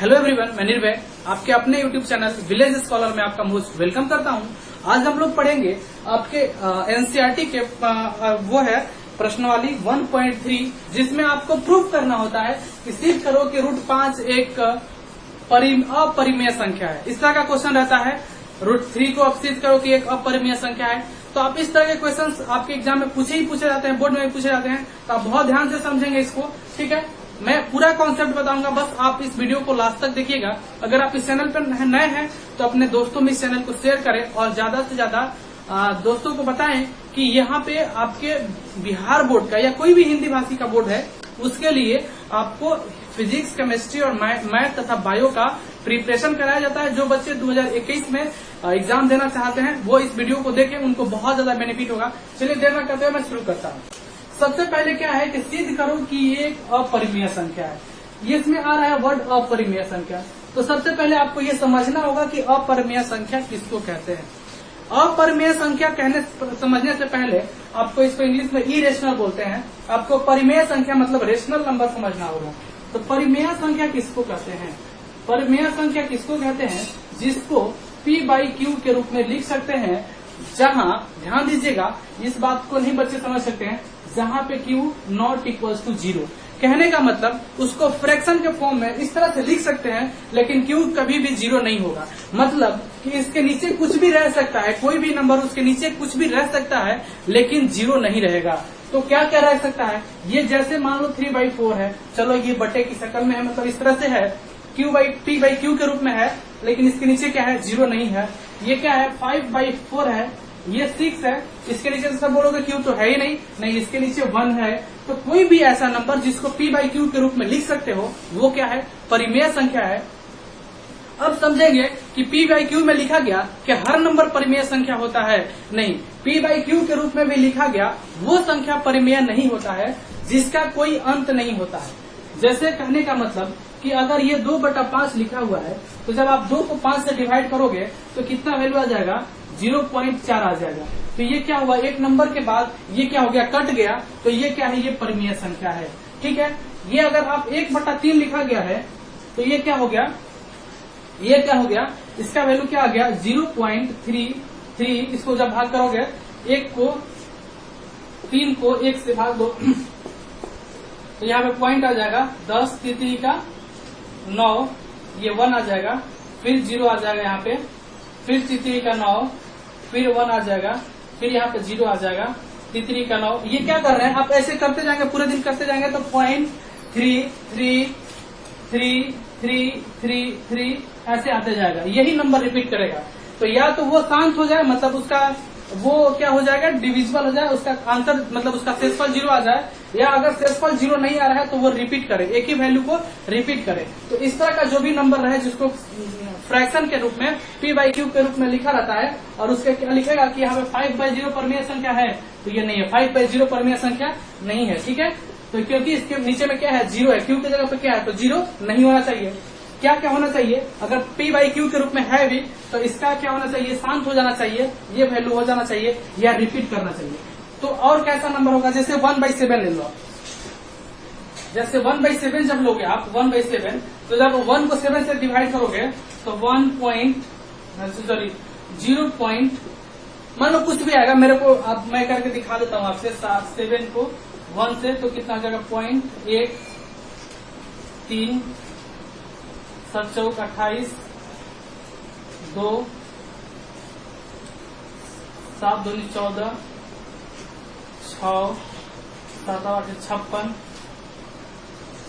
Hello everyone, मैं निर्भय आपके अपने यूट्यूब चैनल विलेज स्कॉलर में आपका मोस्ट वेलकम करता हूं। आज हम लोग पढ़ेंगे आपके एनसीईआरटी के वो है प्रश्नावली 1.3, जिसमें आपको प्रूफ करना होता है कि सिद्ध करो कि √5 एक अपरिमेय संख्या है। इस तरह का क्वेश्चन रहता है। √3 को आप सिद्ध करो कि एक अपरिमेय संख्या है। तो आप इस तरह के क्वेश्चंस आपके एग्जाम में पूछे जाते हैं, बोर्ड में भी पूछे जाते हैं, तो आप बहुत ध्यान से समझेंगे इसको। ठीक है, मैं पूरा कॉन्सेप्ट बताऊंगा, बस आप इस वीडियो को लास्ट तक देखिएगा। अगर आप इस चैनल पर नए हैं तो अपने दोस्तों में इस चैनल को शेयर करें और ज्यादा से ज्यादा दोस्तों को बताएं कि यहाँ पे आपके बिहार बोर्ड का या कोई भी हिंदी भाषी का बोर्ड है, उसके लिए आपको फिजिक्स, केमिस्ट्री और मैथ तथा बायो का प्रिपरेशन कराया जाता है। जो बच्चे 2021 में एग्जाम देना चाहते हैं वो इस वीडियो को देखें, उनको बहुत ज्यादा बेनिफिट होगा। चलिए देर न करते हुए मैं शुरू करता हूँ। सबसे पहले क्या है कि सिद्ध करो कि ये एक अपरिमेय संख्या है। ये इसमें आ रहा है वर्ड अपरिमेय संख्या। तो सबसे पहले आपको ये समझना होगा कि अपरिमेय संख्या किसको कहते हैं। अपरिमेय संख्या समझने से पहले आपको इसको इंग्लिश में इरेशनल बोलते हैं। आपको परिमेय संख्या मतलब रेशनल नंबर समझना होगा। तो परिमेय संख्या किसको कहते हैं? परिमेय संख्या किसको कहते हैं? जिसको P/Q के रूप में लिख सकते हैं, जहां ध्यान दीजिएगा, इस बात को नहीं बच्चे समझ सकते हैं, जहां पे Q नॉट इक्वल्स टू 0। कहने का मतलब उसको फ्रैक्शन के फॉर्म में इस तरह से लिख सकते हैं, लेकिन Q कभी भी 0 नहीं होगा। मतलब कि इसके नीचे कुछ भी रह सकता है, कोई भी नंबर उसके नीचे कुछ भी रह सकता है, लेकिन 0 नहीं रहेगा। तो क्या क्या रह सकता है? ये जैसे मान लो 3/4 है, चलो ये बटे की शक्ल में है, मतलब इस तरह से है, P/Q के रूप में है, लेकिन इसके नीचे क्या है? 0 नहीं है। ये क्या है? 5/4 है, ये 6 है, इसके नीचे तो सब बोलोगे Q तो है ही नहीं, इसके नीचे 1 है। तो कोई भी ऐसा नंबर जिसको P/Q के रूप में लिख सकते हो वो क्या है? परिमेय संख्या है। अब समझेंगे कि P/Q में लिखा गया कि हर नंबर परिमेय संख्या होता है। नहीं, P/Q के रूप में भी लिखा गया वो संख्या परिमेय नहीं होता है जिसका कोई अंत नहीं होता है। जैसे कहने का मतलब कि अगर ये 2/5 लिखा हुआ है, तो जब आप 2 को 5 से डिवाइड करोगे तो कितना वैल्यू आ जाएगा? 0.4 आ जाएगा। तो ये क्या हुआ? एक नंबर के बाद ये क्या हो गया? कट गया। तो ये क्या है? ये परिमेय संख्या है। ठीक है, ये अगर आप 1/3 लिखा गया है तो ये क्या हो गया? ये क्या हो गया? इसका वैल्यू क्या आ गया? 0.33। इसको जब भाग करोगे, 3 को 1 से भाग दो तो यहाँ पे पॉइंट आ जाएगा 10 3 का 9, ये 1 आ जाएगा, फिर 0 आ जाएगा यहाँ पे, फिर 3 का 9, फिर 1 आ जाएगा, फिर यहाँ पे 0 आ जाएगा, 3 का 9। ये क्या कर रहे हैं? आप ऐसे करते जाएंगे, पूरे दिन करते जाएंगे तो 0.33333 ऐसे आते जाएगा। यही नंबर रिपीट करेगा। तो या तो वो शांत हो जाए, मतलब उसका वो क्या हो जाएगा? डिविजिबल हो जाए, उसका आंसर मतलब उसका शेषफल 0 आ जाए, या अगर शेषफल 0 नहीं आ रहा है तो वो रिपीट करे, एक ही वैल्यू को रिपीट करे। तो इस तरह का जो भी नंबर रहे जिसको फ्रैक्शन के रूप में P/Q के रूप में लिखा रहता है, और उसके क्या लिखेगा कि यहाँ पे 5/0 परिमेय संख्या है, तो ये नहीं है, 5/0 परिमेय संख्या नहीं है। ठीक है, तो क्योंकि इसके नीचे में क्या है? 0 है, Q की जगह पे क्या है? तो 0 नहीं होना चाहिए। क्या क्या होना चाहिए? अगर P/Q के रूप में है भी तो इसका क्या होना चाहिए? शांत हो जाना चाहिए, ये वैल्यू हो जाना चाहिए, या रिपीट करना चाहिए। तो और कैसा नंबर होगा? जैसे 1/7 ले लो। जैसे 1/7 जब लोगे आप 1/7, तो जब 1 को 7 से डिवाइड करोगे तो 0 मान लो कुछ भी आएगा, मेरे को अब मैं करके दिखा देता हूँ आपसे। 7 को 1 से तो कितना आ जाएगा? 0.13, 7 चौक 28, 2, 7 2 14, 6 7 8 56,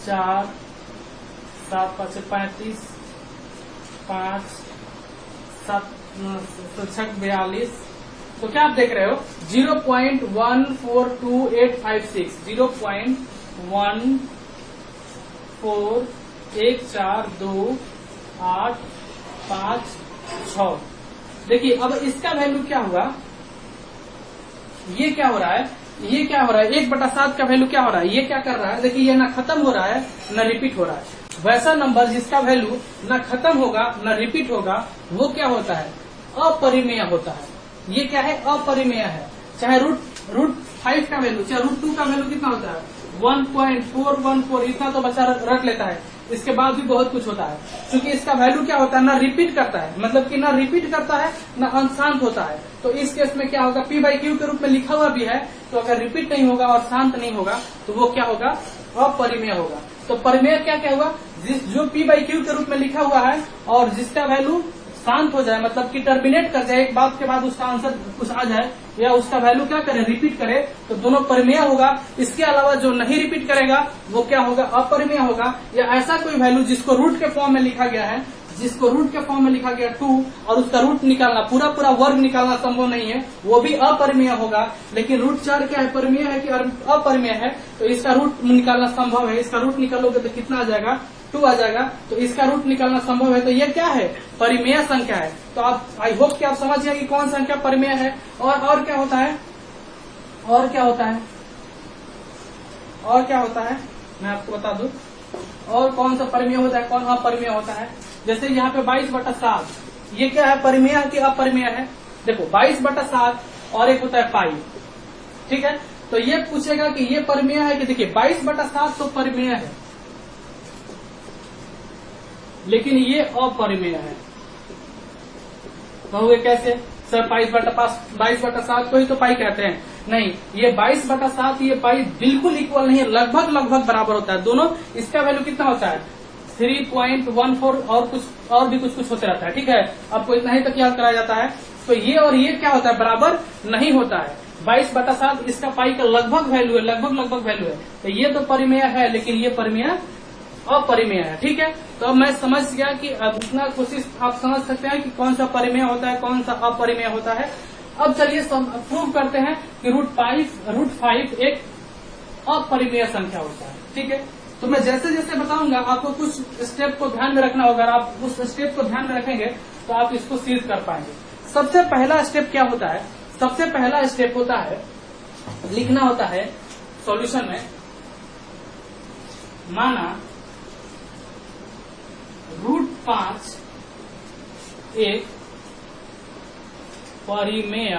4 7 5 35, 5 7 6 42। तो क्या आप देख रहे हो? 0.142856, 0.1421428556। देखिए अब इसका वैल्यू क्या हुआ? ये क्या हो रहा है? ये क्या हो रहा है? 1/7 का वैल्यू क्या हो रहा है? ये क्या कर रहा है? देखिए ये ना खत्म हो रहा है ना रिपीट हो रहा है। वैसा नंबर जिसका वैल्यू ना खत्म होगा ना रिपीट होगा वो क्या होता है? अपरिमेय होता है। ये क्या है? अपरिमेय है। चाहे √5 का वैल्यू, चाहे √2 का वैल्यू कितना होता है? 1.414। इतना तो बच्चा रख लेता है। इसके बाद भी बहुत कुछ होता है, क्योंकि इसका वैल्यू क्या होता है, ना रिपीट करता है, मतलब कि ना रिपीट करता है ना अशांत होता है। तो इस केस में क्या होगा, P बाई क्यू के रूप में लिखा हुआ भी है, तो अगर रिपीट नहीं होगा और शांत नहीं होगा तो वो क्या होगा, अपरिमेय होगा। तो परिमेय क्या क्या हुआ, जो P बाई क्यू के रूप में लिखा हुआ है और जिसका वैल्यू शांत हो जाए, मतलब कि टर्मिनेट कर जाए, एक बात के बाद उसका आंसर कुछ आ जाए या उसका वैल्यू क्या करे, रिपीट करे, तो दोनों परिमेय होगा। इसके अलावा जो नहीं रिपीट करेगा वो क्या होगा, अपरिमेय होगा। या ऐसा कोई वैल्यू जिसको रूट के फॉर्म में लिखा गया है, जिसको रूट के फॉर्म में लिखा गया 2 और उसका रूट निकालना, पूरा पूरा वर्ग निकालना संभव नहीं है, वो भी अपरिमेय होगा। लेकिन रूट 4 क्या है, परिमेय है कि अपरिमेय है, तो इसका रूट निकालना संभव है। इसका रूट निकालोगे तो कितना आ जाएगा, 2 आ जाएगा, तो इसका रूट निकालना संभव है। तो ये क्या है, परिमेय संख्या है। तो आप आई होप कि आप समझ गए कि कौन संख्या परिमेय है। और क्या होता है, और क्या होता है, और क्या होता है, मैं आपको बता दूं और कौन सा परिमेय होता है, कौन अपरिमेय होता है। जैसे यहाँ पे 22/7, ये क्या है, परिमेय है कि अपरिमेय है। देखो 22/7 और एक होता है पाई, ठीक है। तो ये पूछेगा कि ये परिमेय है कि, देखिए 22/7 तो परिमेय है, लेकिन ये अपरिमेय है। कहोगे कैसे सर, 22/7 को ही तो पाई कहते हैं। नहीं, ये 22/7 ये पाई बिल्कुल इक्वल नहीं है, लगभग लगभग बराबर होता है दोनों। इसका वैल्यू कितना होता है, 3.14 और भी कुछ होते रहता है, ठीक है। आपको इतना ही तक याद कराया जाता है। तो ये और ये क्या होता है, बराबर नहीं होता है। 22/7 इसका पाई का लगभग वैल्यू है, लगभग वैल्यू है। तो ये तो परिमेय है, लेकिन ये परिमेय अपरिमेय है, ठीक है। तो अब मैं समझ गया कि अब इतना कोशिश आप समझ सकते हैं कि कौन सा परिमेय होता है, कौन सा अपरिमेय होता है। अब चलिए प्रूव करते हैं कि √5 एक अपरिमेय संख्या होता है, ठीक है। तो मैं जैसे जैसे बताऊंगा आपको कुछ स्टेप को ध्यान में रखना होगा। अगर आप उस स्टेप को ध्यान में रखेंगे तो आप इसको सीज कर पाएंगे। सबसे पहला स्टेप क्या होता है, सबसे पहला स्टेप होता है, लिखना होता है सॉल्यूशन में, माना √5 एक परिमेय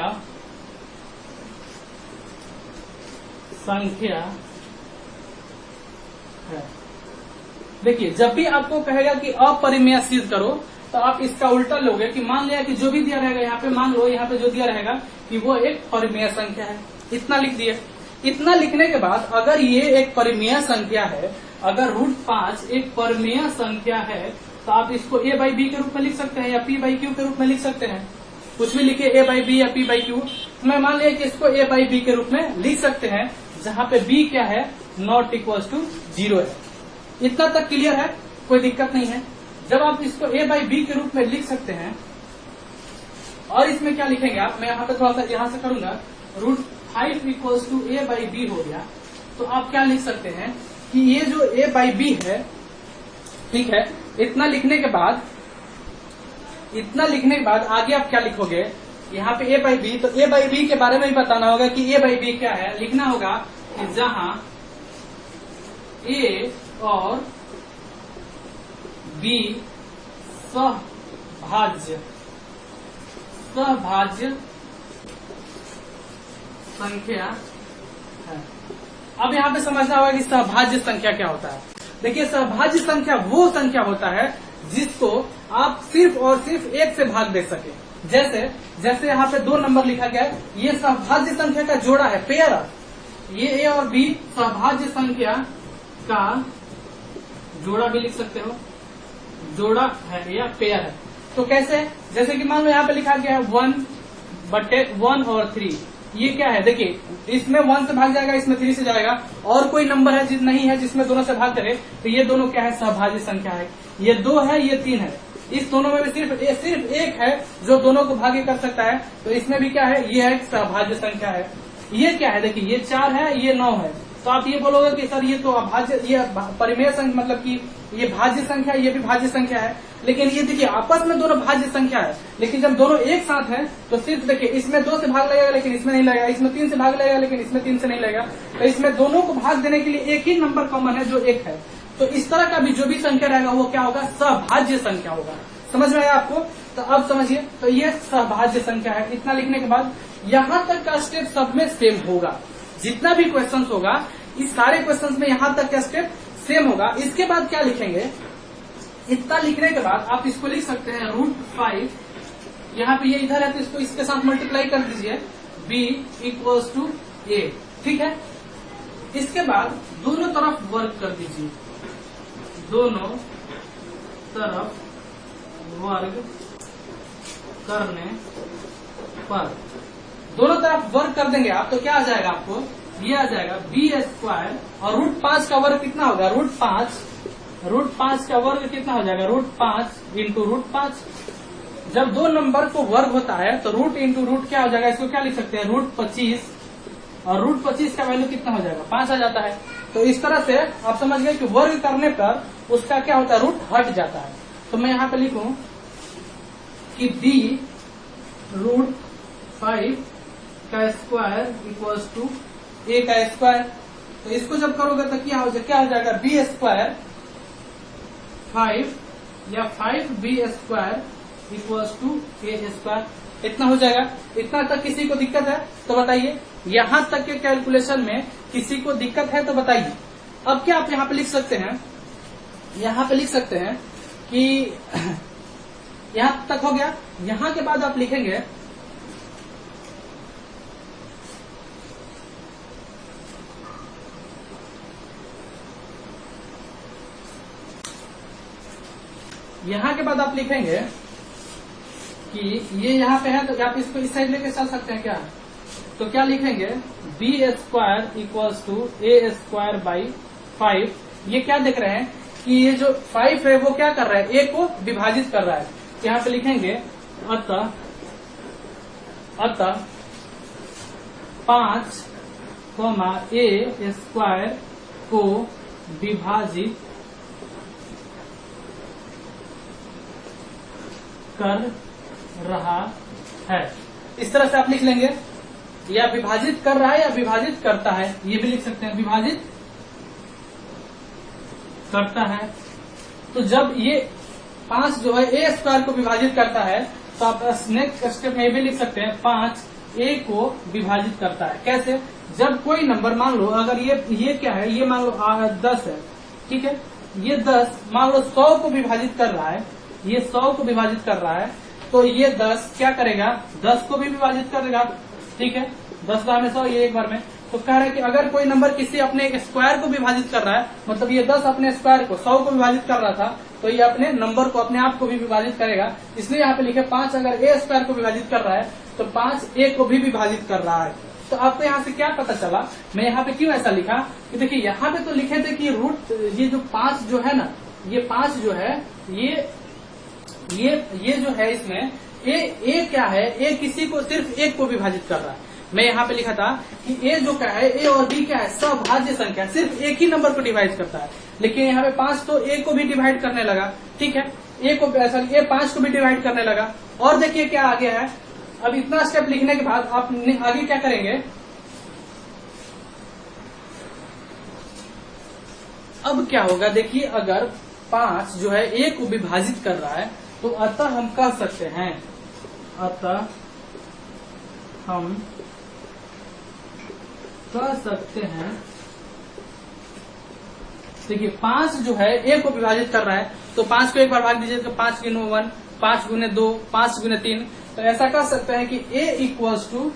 संख्या है। देखिए जब भी आपको कहेगा कि अपरिमेय सिद्ध करो, तो आप इसका उल्टा लोगे कि मान लिया कि जो भी दिया रहेगा यहाँ पे, मान लो यहाँ पे जो दिया रहेगा कि वो एक परिमेय संख्या है, इतना लिख दिए। इतना लिखने के बाद अगर ये एक परिमेय संख्या है, अगर √5 एक परिमेय संख्या है, तो आप इसको a/b के रूप में लिख सकते हैं या p/q के रूप में लिख सकते हैं। कुछ भी लिखिए, a/b या p/q। मैं मान लिया कि इसको a/b के रूप में लिख सकते हैं, जहाँ पे b क्या है, नॉट इक्वल टू 0 है। इतना तक क्लियर है, कोई दिक्कत नहीं है। जब आप इसको a/b के रूप में लिख सकते हैं, और इसमें क्या लिखेंगे आप, मैं यहाँ पे थोड़ा सा यहाँ से करूंगा, √5 इक्वल टू a/b हो गया। तो आप क्या लिख सकते हैं कि ये जो a/b है, ठीक है, इतना लिखने के बाद आगे आप क्या लिखोगे, यहाँ पे a/b, तो a/b के बारे में भी बताना होगा कि a/b क्या है। लिखना होगा कि जहां a और b सहभाज्य संख्या है। अब यहाँ पे समझना होगा कि सहभाज्य संख्या क्या होता है। देखिए सहभाज्य संख्या वो संख्या होता है जिसको आप सिर्फ और सिर्फ एक से भाग दे सके। जैसे यहाँ पे 2 नंबर लिखा गया है, ये सहभाज्य संख्या का जोड़ा है, पेयर है। ये a और b सहभाज्य संख्या का जोड़ा भी लिख सकते हो, जोड़ा है या पेयर है। तो कैसे, जैसे कि मान लो यहाँ पे लिखा गया है 1/1 और 3। ये क्या है, देखिए इसमें 1 से भाग जाएगा, इसमें 3 से जाएगा, और कोई नंबर है जिस नहीं है जिसमें दोनों से भाग करे, तो ये दोनों क्या है, सहभाज्य संख्या है। ये 2 है, ये 3 है। इस दोनों में भी सिर्फ एक है जो दोनों को भागे कर सकता है, तो इसमें भी क्या है, ये एक सहभाज्य संख्या है। ये क्या है, देखिए ये 4 है, ये 9 है। तो आप ये बोलोगे कि सर ये तो अभाज्य, ये परिमेय संख्या, मतलब कि ये भाज्य संख्या, ये भी भाज्य संख्या है। लेकिन ये देखिए आपस में दोनों भाज्य संख्या है, लेकिन जब दोनों एक साथ हैं तो सिर्फ देखिए इसमें 2 से भाग लगेगा लेकिन इसमें नहीं लगेगा, इसमें 3 से भाग लगेगा लेकिन इसमें 3 से नहीं लगेगा। तो इसमें दोनों को भाग देने के लिए एक ही नंबर कॉमन है जो 1 है। तो इस तरह का भी जो भी संख्या रहेगा वो क्या होगा, सहभाज्य संख्या होगा। समझ में आया आपको? तो अब समझिए, तो ये सहभाज्य संख्या है। इतना लिखने के बाद यहाँ तक का स्टेप सब में सेम होगा। जितना भी क्वेश्चन होगा, इस सारे क्वेश्चन में यहाँ तक का स्टेप सेम होगा। इसके बाद क्या लिखेंगे, इतना लिखने के बाद आप इसको लिख सकते हैं √5, यहाँ पे ये इधर है तो इसको इसके साथ मल्टीप्लाई कर दीजिए, b इक्वल्स टू a, ठीक है। इसके बाद दोनों तरफ वर्क कर दीजिए, दोनों तरफ वर्ग करने पर, दोनों तरफ वर्ग कर देंगे आप तो क्या आ जाएगा, आपको ये आ जाएगा b² और √5 का वर्ग कितना होगा, √5 का वर्ग कितना हो जाएगा, √5 इंटू √5। जब दो नंबर को वर्ग होता है तो रूट इंटू रूट क्या हो जाएगा, इसको क्या लिख सकते हैं, √25, और √25 का वैल्यू कितना हो जाएगा, 5 आ जाता है। तो इस तरह से आप समझ गए कि वर्ग करने पर उसका क्या होता है, रूट हट जाता है। तो मैं यहाँ पे लिखूं कि b √5 का स्क्वायर इक्वल्स टू a का स्क्वायर। तो इसको जब करोगे तो क्या हो जाएगा, b² 5 या 5b² इक्वल्स टू a²। इतना हो जाएगा। इतना तक किसी को दिक्कत है तो बताइए, यहां तक के कैलकुलेशन में किसी को दिक्कत है तो बताइए। अब क्या आप यहाँ पे लिख सकते हैं, यहाँ पे लिख सकते हैं कि यहां तक हो गया। यहां के बाद आप लिखेंगे यहां के बाद आप लिखेंगे कि ये यहाँ पे है तो आप इसको इस साइड लेके चल सकते हैं क्या, तो क्या लिखेंगे b² equals to a² by 5। ये क्या देख रहे हैं कि ये जो 5 है वो क्या कर रहा है, a को विभाजित कर रहा है। यहाँ पे लिखेंगे अतः 5, a² को विभाजित कर रहा है। इस तरह से आप लिख लेंगे, या विभाजित कर रहा है या विभाजित करता है, ये भी लिख सकते हैं, विभाजित करता है। तो जब ये 5 जो है a² को विभाजित करता है तो आप नेक्स्ट स्टेप में भी लिख सकते हैं 5 a को विभाजित करता है। कैसे, जब कोई नंबर मान लो, अगर ये क्या है, ये मान लो 10 है, ठीक है, ये 10 मान लो 100 को विभाजित कर रहा है, ये 100 को विभाजित कर रहा है, तो ये 10 क्या करेगा, 10 को भी विभाजित करेगा, ठीक है, 10 बार में 100, ये एक बार में। तो कह रहा है कि अगर कोई नंबर किसी अपने स्क्वायर को विभाजित कर रहा है, मतलब ये 10 अपने स्क्वायर को 100 को विभाजित कर रहा था, तो ये अपने नंबर को, अपने आप को भी विभाजित करेगा। इसलिए यहाँ पे लिखे 5 अगर a² को विभाजित कर रहा है तो 5 a को भी विभाजित कर रहा है। तो आपको यहाँ से क्या पता चला, मैं यहाँ पे क्यों ऐसा लिखा कि देखिए यहाँ पे तो लिखे थे कि रूट, ये जो 5 जो है ना, ये 5 जो है ये जो है इसमें ए क्या है, ए किसी को सिर्फ एक को विभाजित कर रहा है। मैं यहाँ पे लिखा था कि ए जो क्या है, ए और बी क्या है, सभाज्य संख्या, सिर्फ एक ही नंबर को डिवाइड करता है। लेकिन यहाँ पे 5 तो ए को भी डिवाइड करने लगा, ठीक है, ए 5 को भी डिवाइड करने लगा। और देखिए क्या आगे है, अब इतना स्टेप लिखने के बाद आप आगे क्या करेंगे, अब क्या होगा देखिए, अगर 5 जो है ए को विभाजित कर रहा है तो अतः हम कह सकते हैं, अतः हम कह सकते हैं, देखिए 5 जो है ए को विभाजित कर रहा है तो 5 को एक बार भाग दीजिए तो 5 × 1, 5 × 2, 5 × 3, तो ऐसा कह सकते हैं कि a इक्वल्स टू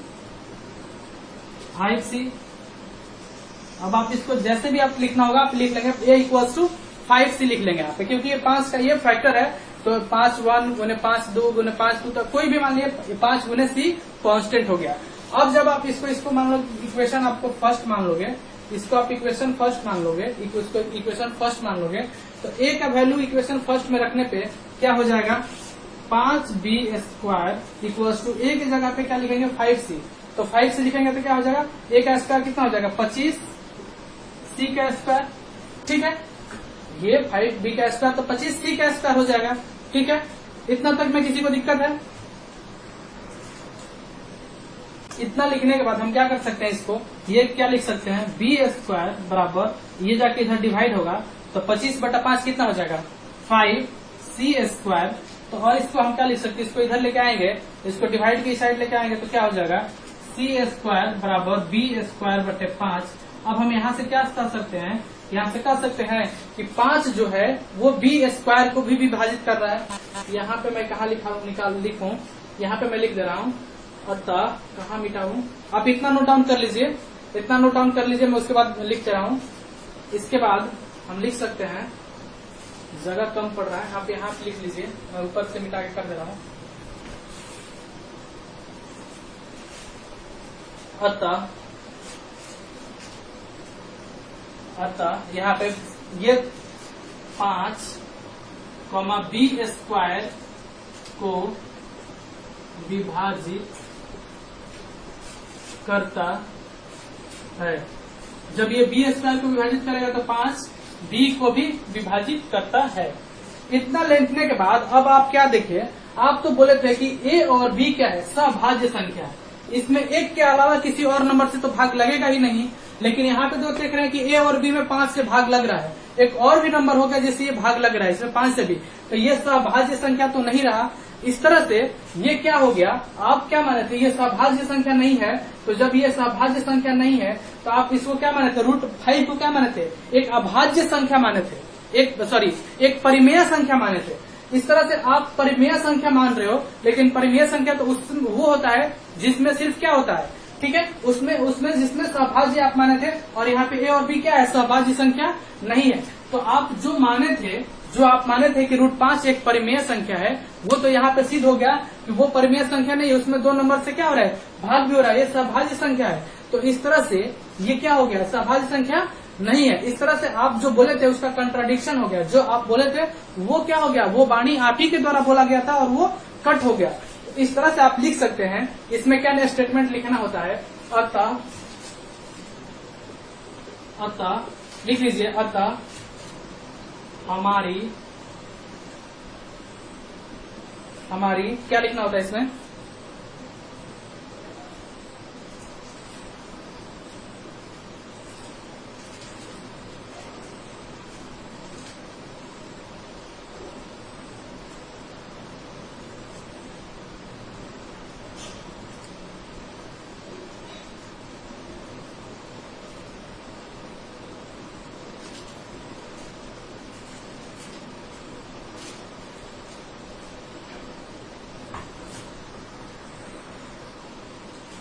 5c। अब आप इसको जैसे भी आप लिखना होगा आप लिख लेंगे, a इक्वल्स टू 5c लिख लेंगे यहाँ पे, क्योंकि ये 5 का ये फैक्टर है। तो 5 1 × 5 2 × 5 2, तो कोई भी मान लीजिए 5 × c कांस्टेंट हो गया। अब जब आप इसको मान लो इक्वेशन आपको फर्स्ट मान लोगे, इसको आप इक्वेशन फर्स्ट मान लोगे, इसको इक्वेशन फर्स्ट मान लोगे, तो a का वैल्यू इक्वेशन फर्स्ट में रखने पे क्या हो जाएगा, 5b² इक्वल्स टू a की जगह पे क्या लिखेंगे 5c। तो 5c लिखेंगे तो क्या हो जाएगा, a का स्क्वायर कितना हो जाएगा 25, c का स्क्वायर, ठीक है, ये 5b का स्क्वायर तो 25c का स्क्वायर हो जाएगा, ठीक है। इतना तक में किसी को दिक्कत है? इतना लिखने के बाद हम क्या कर सकते हैं, इसको ये क्या लिख सकते हैं, b² बराबर, ये जाके इधर डिवाइड होगा तो 25/5 कितना हो जाएगा 5c²। तो और इसको हम क्या लिख सकते हैं, इसको इधर लेके आएंगे, इसको डिवाइड की साइड लेके आएंगे तो क्या हो जाएगा c² बराबर b² बटे 5। अब हम यहाँ से क्या कर सकते हैं यहाँ से कह सकते हैं कि 5 जो है वो b स्क्वायर को भी विभाजित कर रहा है। यहाँ पे मैं कहा लिखूं, यहाँ पे मैं लिख दे रहा हूँ, अतः कहाँ मिटाऊं, आप इतना नोट डाउन कर लीजिए, इतना नोट डाउन कर लीजिए, मैं उसके बाद लिख दे रहा हूँ। इसके बाद हम लिख सकते हैं, जगह कम पड़ रहा है, आप यहाँ पे लिख लीजिए, मैं ऊपर से मिटा के कर दे रहा हूँ। अतः यहाँ पे ये 5 b स्क्वायर को विभाजित करता है। जब ये b स्क्वायर को विभाजित करेगा तो 5 b को भी विभाजित करता है। इतना लिखने के बाद अब आप क्या देखिए, आप तो बोले थे कि a और b क्या है, सभाज्य संख्या है। इसमें एक के अलावा किसी और नंबर से तो भाग लगेगा ही नहीं, लेकिन यहाँ पे तो देख रहे हैं कि a और b में 5 से भाग लग रहा है। एक और भी नंबर होगा जिससे ये भाग लग रहा है, इसमें 5 से भी, तो ये सभाज्य संख्या तो नहीं रहा। इस तरह से ये क्या हो गया, आप क्या माने थे, ये सभाज्य संख्या नहीं है। तो जब ये सभाज्य संख्या नहीं है तो आप इसको क्या माने थे, √5 को क्या माने थे, एक अभाज्य संख्या माने थे, एक परिमेय संख्या माने थे। इस तरह से आप परिमेय संख्या मान रहे हो, लेकिन परिमेय संख्या तो वो होता है जिसमें सिर्फ क्या होता है, ठीक है, उसमें जिसमें सभाज्य आप माने थे, और यहाँ पे a और b क्या है, सभाज्य संख्या नहीं है। तो आप जो आप माने थे कि √5 एक परिमेय संख्या है, वो तो यहाँ पे सिद्ध हो गया कि वो परिमेय संख्या नहीं है, उसमें 2 नंबर से क्या हो रहा है, भाग भी हो रहा है, ये सभाज्य संख्या है। तो इस तरह से ये क्या हो गया, सभाज्य संख्या नहीं है। इस तरह से आप जो बोले थे उसका कंट्राडिक्शन हो गया, जो आप बोले थे वो क्या हो गया, वो वाणी आप ही के द्वारा बोला गया था और वो कट हो गया। इस तरह से आप लिख सकते हैं, इसमें क्या स्टेटमेंट लिखना होता है, अतः लिख लीजिए, अतः हमारी क्या लिखना होता है इसमें,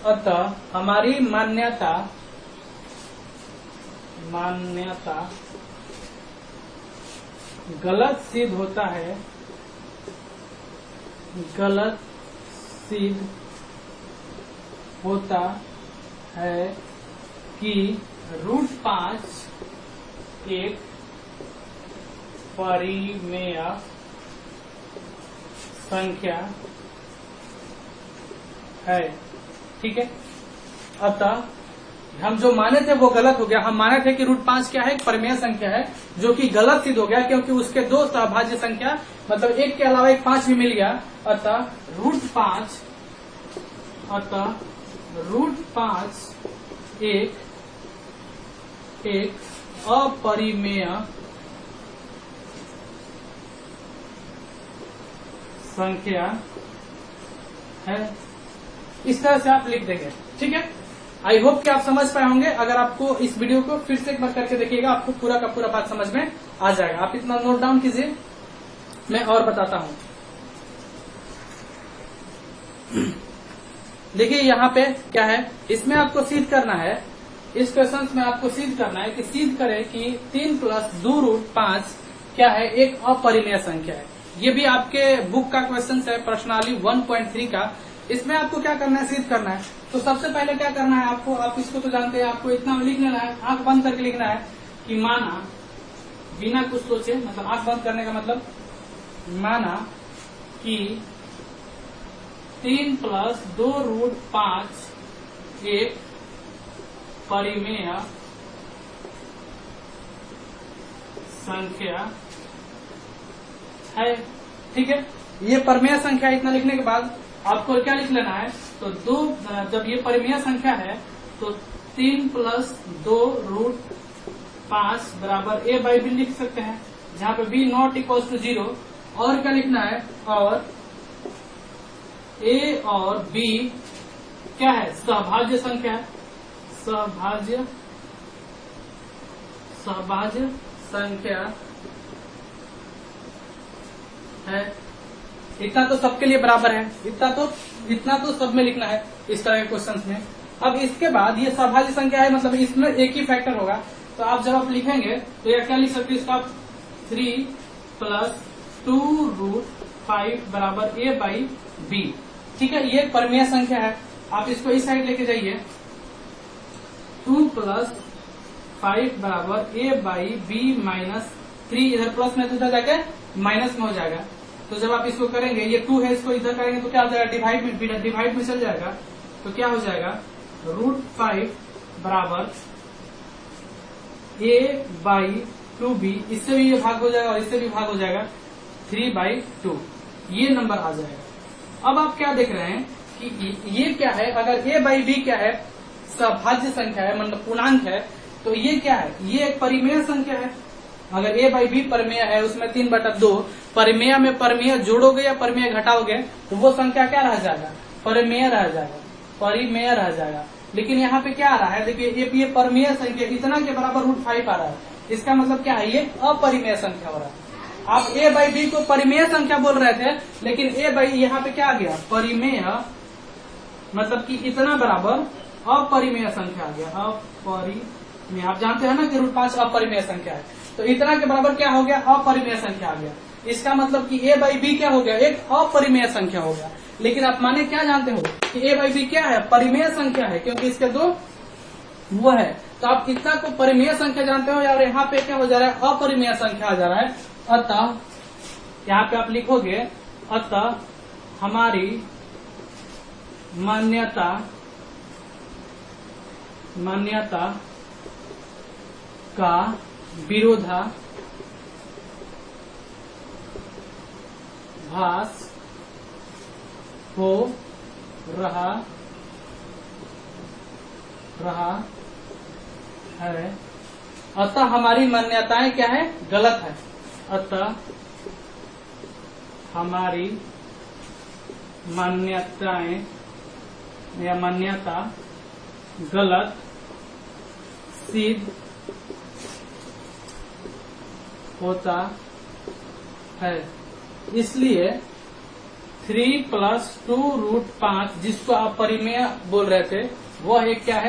अतः हमारी मान्यता गलत सिद्ध होता है, गलत सिद्ध होता है कि √5 एक परिमेय संख्या है, ठीक है। अतः हम जो माने थे वो गलत हो गया, हम माने थे कि √5 क्या है, एक परिमेय संख्या है, जो कि गलत सिद्ध हो गया क्योंकि उसके 2 सभाज्य संख्या, मतलब एक के अलावा एक 5 भी मिल गया। अतः √5 एक अपरिमेय संख्या है। इस तरह से आप लिख देंगे, ठीक है। आई होप कि आप समझ पाए होंगे। अगर आपको इस वीडियो को फिर से एक बार करके देखिएगा, आपको पूरा का पूरा बात समझ में आ जाएगा। आप इतना नोट डाउन कीजिए, मैं और बताता हूं। देखिए यहाँ पे क्या है, इसमें आपको सिद्ध करना है, इस क्वेश्चन में आपको सिद्ध करना है कि सिद्ध करें कि 3 + 2√5 क्या है, एक अपरिमेय संख्या है। ये भी आपके बुक का क्वेश्चन है, प्रश्नावली 1.3 का। इसमें आपको क्या करना है, सिद्ध करना है। तो सबसे पहले क्या करना है आपको, आप इसको तो जानते हैं, आपको इतना लिख लेना है, आंख बंद करके लिखना है कि माना, बिना कुछ सोचे, मतलब आंख बंद करने का मतलब, माना कि 3 + 2√5 एक परिमेय संख्या है, ठीक है। ये परिमेय संख्या इतना लिखने के बाद आपको क्या लिख लेना है, तो जब ये परिमेय संख्या है तो 3 + 2√5 बराबर a/b लिख सकते हैं, जहाँ पे b ≠ 0। और क्या लिखना है, और a और b क्या है, सभाज्य संख्या है, सभाज्य सहभाज्य संख्या है। इतना तो सबके लिए बराबर है, इतना तो सब में लिखना है इस तरह के क्वेश्चंस में। अब इसके बाद ये सहभाज्य संख्या है, मतलब इसमें एक ही फैक्टर होगा, तो आप जब आप लिखेंगे तो ये क्या लिख सकते हैं, इसका 3 + 2√5 बराबर a/b। ठीक है, ये परिमेय संख्या है। आप इसको इस साइड लेके जाइए, 2 + 5 बराबर a/b - 3, इधर प्लस में तो इधर जाके माइनस में हो जाएगा। तो जब आप इसको करेंगे, ये 2 है, इसको इधर करेंगे तो क्या हो जाएगा, डिवाइड में चल जाएगा। तो क्या हो जाएगा, √5 बराबर a/2b, इससे भी ये भाग हो जाएगा और इससे भी भाग हो जाएगा, 3/2, ये नंबर आ जाएगा। अब आप क्या देख रहे हैं कि ये क्या है, अगर a/b क्या है, सहभाज्य संख्या है, मतलब पूर्णांक है, तो ये क्या है, ये एक परिमेय संख्या है। अगर a/b परिमेय है, उसमें 3/2, परिमेय में परिमेय जोड़ोगे या परिमेय घटाओगे तो वो संख्या क्या रह जाएगा, परिमेय रह जाएगा। लेकिन यहाँ पे क्या आ रहा है, देखिए ये परिमेय संख्या इतना के बराबर √5 आ रहा है, इसका मतलब क्या है, ये अपरिमेय संख्या हो रहा है। आप a/b को परिमेय संख्या बोल रहे थे, लेकिन a/, यहाँ पे क्या आ गया, परिमेय, मतलब कि इतना बराबर अपरिमेय संख्या आ गया, अपरिमेय। आप जानते हैं ना कि √5 अपरिमेय संख्या है, तो इतना के बराबर क्या हो गया, अपरिमेय संख्या आ गया। इसका मतलब कि a/b क्या हो गया, एक अपरिमेय संख्या हो गया। लेकिन आप माने क्या जानते हो कि a/b क्या है, परिमेय संख्या है, क्योंकि इसके 2 वो है। तो आप इतना को परिमेय संख्या जानते हो, और यहाँ पे क्या हो जा रहा है, अपरिमेय संख्या आ जा रहा है। अतः यहाँ पे आप लिखोगे, अतः हमारी मान्यता का विरोधाभास हो रहा है। अतः हमारी मान्यताएं क्या है, गलत है। अतः हमारी मान्यताएं या मान्यता गलत सिद्ध होता है। इसलिए 3 + 2√5, जिसको आप परिमेय बोल रहे थे, वह एक क्या है,